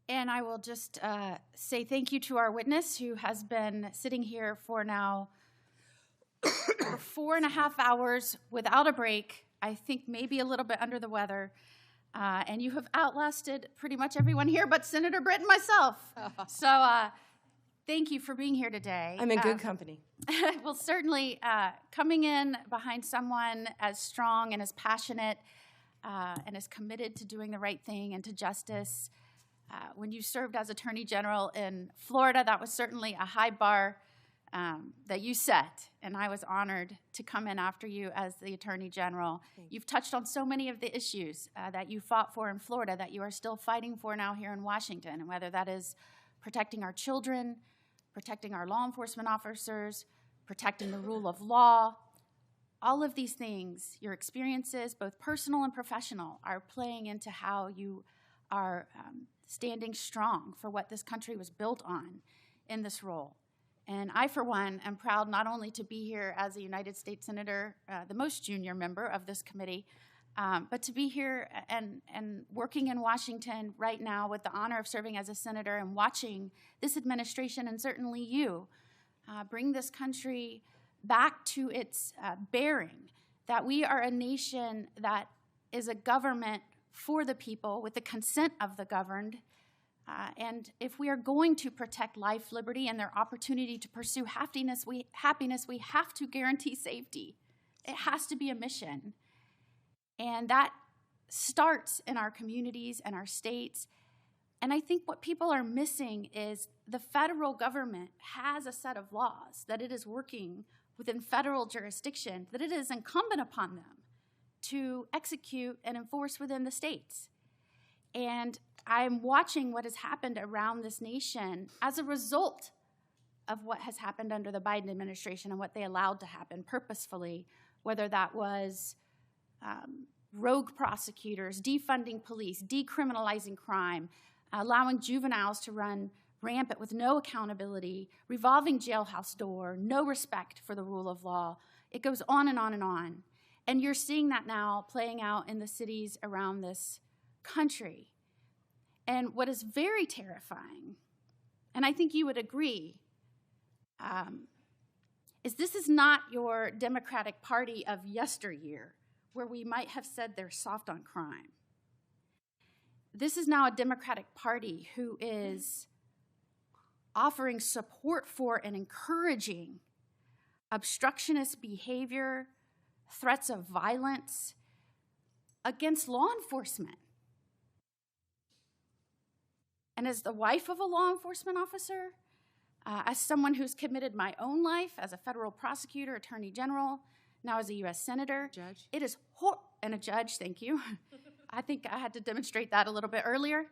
And I will just say thank you to our witness who has been sitting here for now for 4.5 hours without a break, I think maybe a little bit under the weather. And you have outlasted pretty much everyone here but Senator Britt and myself. So thank you for being here today. I'm in good company. Well, certainly coming in behind someone as strong and as passionate and as committed to doing the right thing and to justice. When you served as Attorney General in Florida, that was certainly a high bar that you set, and I was honored to come in after you as the Attorney General. You've touched on so many of the issues that you fought for in Florida that you are still fighting for now here in Washington, and whether that is protecting our children, protecting our law enforcement officers, protecting the rule of law, all of these things, your experiences, both personal and professional, are playing into how you are standing strong for what this country was built on in this role. And I, for one, am proud not only to be here as a United States Senator, the most junior member of this committee, but to be here and working in Washington right now with the honor of serving as a senator and watching this administration and certainly you bring this country back to its bearing, that we are a nation that is a government for the people with the consent of the governed. And if we are going to protect life, liberty, and their opportunity to pursue happiness, we have to guarantee safety. It has to be a mission. And that starts in our communities and our states. And I think what people are missing is the federal government has a set of laws that it is working within federal jurisdiction, that it is incumbent upon them to execute and enforce within the states. And I'm watching what has happened around this nation as a result of what has happened under the Biden administration and what they allowed to happen purposefully, whether that was rogue prosecutors, defunding police, decriminalizing crime, allowing juveniles to run rampant with no accountability, revolving jailhouse door, no respect for the rule of law. It goes on and on and on. And you're seeing that now playing out in the cities around this country. And what is very terrifying, and I think you would agree, is this is not your Democratic Party of yesteryear, where we might have said they're soft on crime. This is now a Democratic Party who is offering support for and encouraging obstructionist behavior, threats of violence against law enforcement. And as the wife of a law enforcement officer, as someone who's committed my own life as a federal prosecutor, attorney general, now as a U.S. senator, Judge. It is and a judge, thank you. I think I had to demonstrate that a little bit earlier.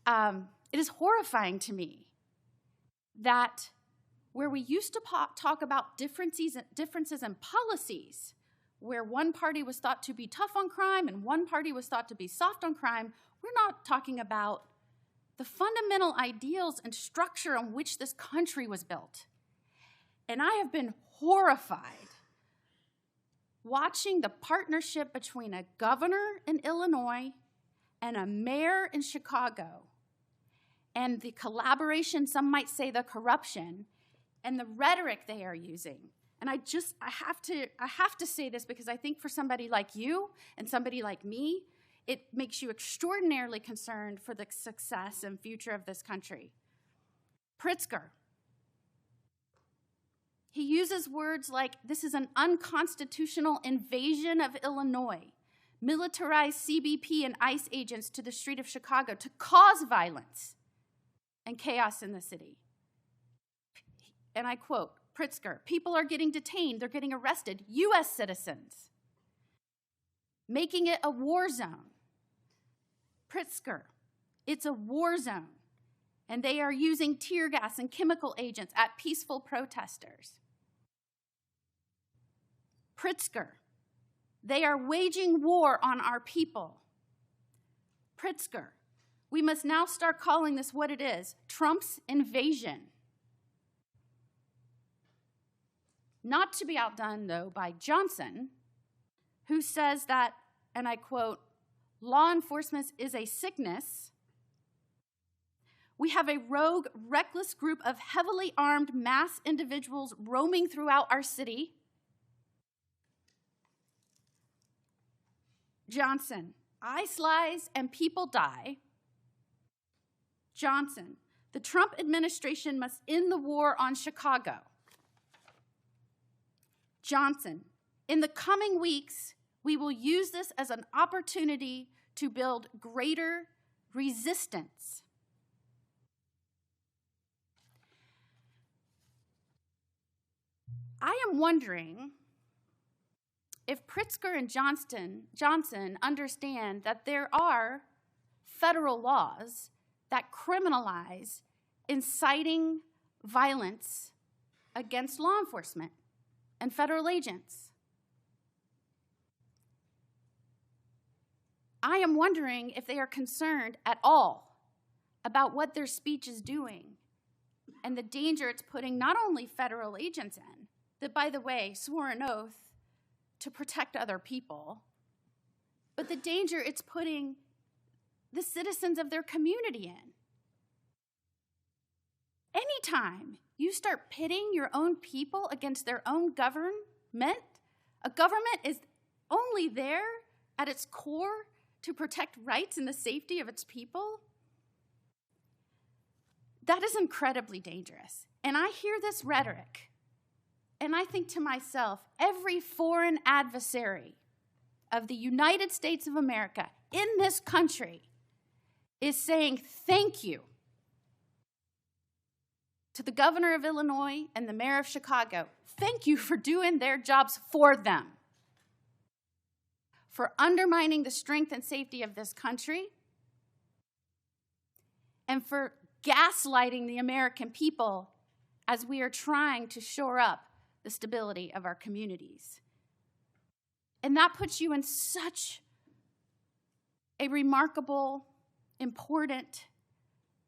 It is horrifying to me that where we used to talk about differences in policies, where one party was thought to be tough on crime and one party was thought to be soft on crime, we're not talking about the fundamental ideals and structure on which this country was built. And I have been horrified watching the partnership between a governor in Illinois and a mayor in Chicago, and the collaboration, some might say the corruption, and the rhetoric they are using. And I have to say this because I think for somebody like you and somebody like me, it makes you extraordinarily concerned for the success and future of this country. Pritzker, he uses words like, this is an unconstitutional invasion of Illinois, militarized CBP and ICE agents to the street of Chicago to cause violence and chaos in the city. And I quote, Pritzker, people are getting detained, they're getting arrested, U.S. citizens, making it a war zone. Pritzker, it's a war zone, and they are using tear gas and chemical agents at peaceful protesters. Pritzker, they are waging war on our people. Pritzker, we must now start calling this what it is, Trump's invasion. Not to be outdone, though, by Johnson, who says that, and I quote, law enforcement is a sickness We have a rogue, reckless group of heavily armed mass individuals roaming throughout our city. Johnson, ice lies and people die. Johnson, the Trump administration must end the war on Chicago. Johnson, in the coming weeks, we will use this as an opportunity to build greater resistance. I am wondering if Pritzker and Johnson understand that there are federal laws that criminalize inciting violence against law enforcement and federal agents. I am wondering if they are concerned at all about what their speech is doing and the danger it's putting not only federal agents in, that, by the way, swore an oath to protect other people, but the danger it's putting the citizens of their community in. Anytime you start pitting your own people against their own government, a government is only there at its core to protect rights and the safety of its people, that is incredibly dangerous. And I hear this rhetoric, and I think to myself, every foreign adversary of the United States of America in this country is saying thank you to the governor of Illinois and the mayor of Chicago. Thank you for doing their jobs for them, for undermining the strength and safety of this country, and for gaslighting the American people as we are trying to shore up the stability of our communities. And that puts you in such a remarkable, important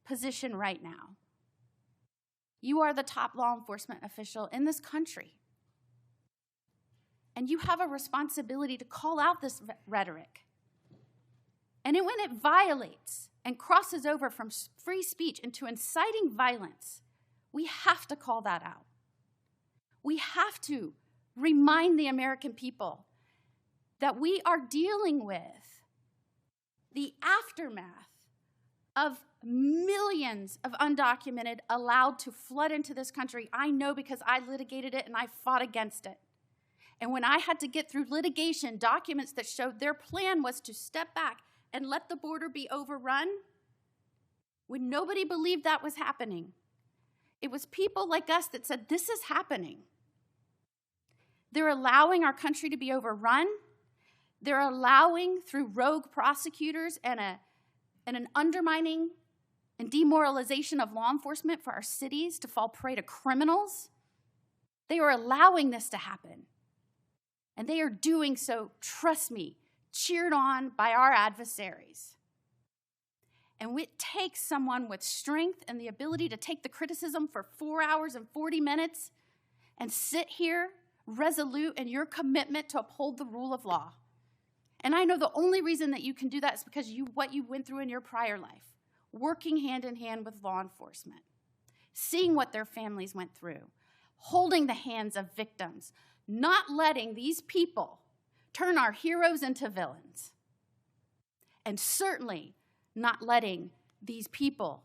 position right now. You are the top law enforcement official in this country. And you have a responsibility to call out this rhetoric. And when it violates and crosses over from free speech into inciting violence, we have to call that out. We have to remind the American people that we are dealing with the aftermath of millions of undocumented allowed to flood into this country. I know because I litigated it and I fought against it. And when I had to get through litigation documents that showed their plan was to step back and let the border be overrun, when nobody believed that was happening, it was people like us that said, this is happening. They're allowing our country to be overrun. They're allowing, through rogue prosecutors and an undermining and demoralization of law enforcement for our cities to fall prey to criminals. They are allowing this to happen. And they are doing so, trust me, cheered on by our adversaries. And it takes someone with strength and the ability to take the criticism for 4 hours and 40 minutes and sit here resolute in your commitment to uphold the rule of law. And I know the only reason that you can do that is because what you went through in your prior life, working hand in hand with law enforcement, seeing what their families went through, holding the hands of victims, not letting these people turn our heroes into villains, and certainly not letting these people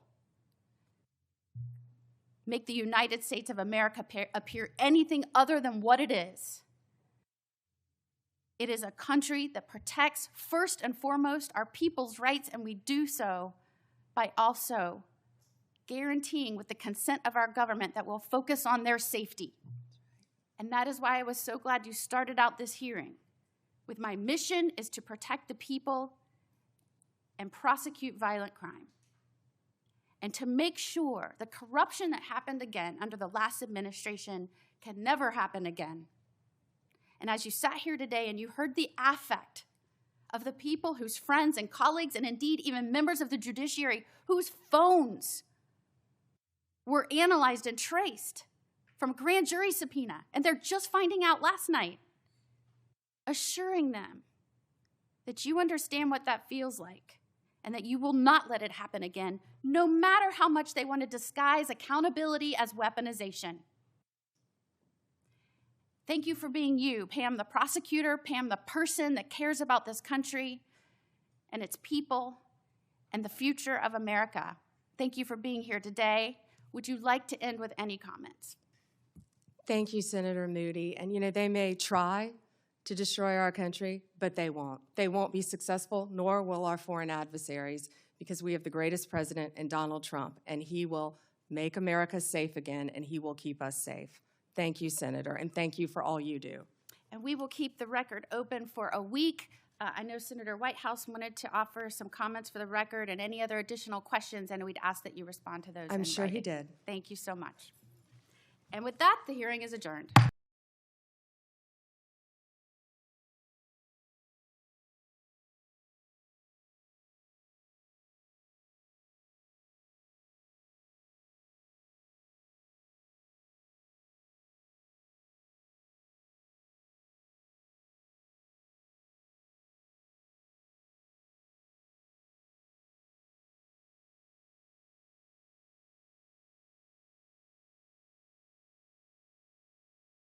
make the United States of America appear anything other than what it is. It is a country that protects, first and foremost, our people's rights, and we do so by also guaranteeing with the consent of our government that we'll focus on their safety. And that is why I was so glad you started out this hearing with my mission is to protect the people and prosecute violent crime, and to make sure the corruption that happened again under the last administration can never happen again. And as you sat here today and you heard the affect of the people whose friends and colleagues and indeed even members of the judiciary whose phones were analyzed and traced from a grand jury subpoena, and they're just finding out last night, assuring them that you understand what that feels like and that you will not let it happen again, no matter how much they want to disguise accountability as weaponization. Thank you for being you, Pam the prosecutor, Pam the person that cares about this country and its people and the future of America. Thank you for being here today. Would you like to end with any comments? Thank you, Senator Moody. And you know, they may try to destroy our country, but they won't. They won't be successful, nor will our foreign adversaries, because we have the greatest president in Donald Trump, and he will make America safe again, and he will keep us safe. Thank you, Senator, and thank you for all you do. And we will keep the record open for a week. I know Senator Whitehouse wanted to offer some comments for the record and any other additional questions, and we'd ask that you respond to those. I'm sure he did. Thank you so much. And with that, the hearing is adjourned.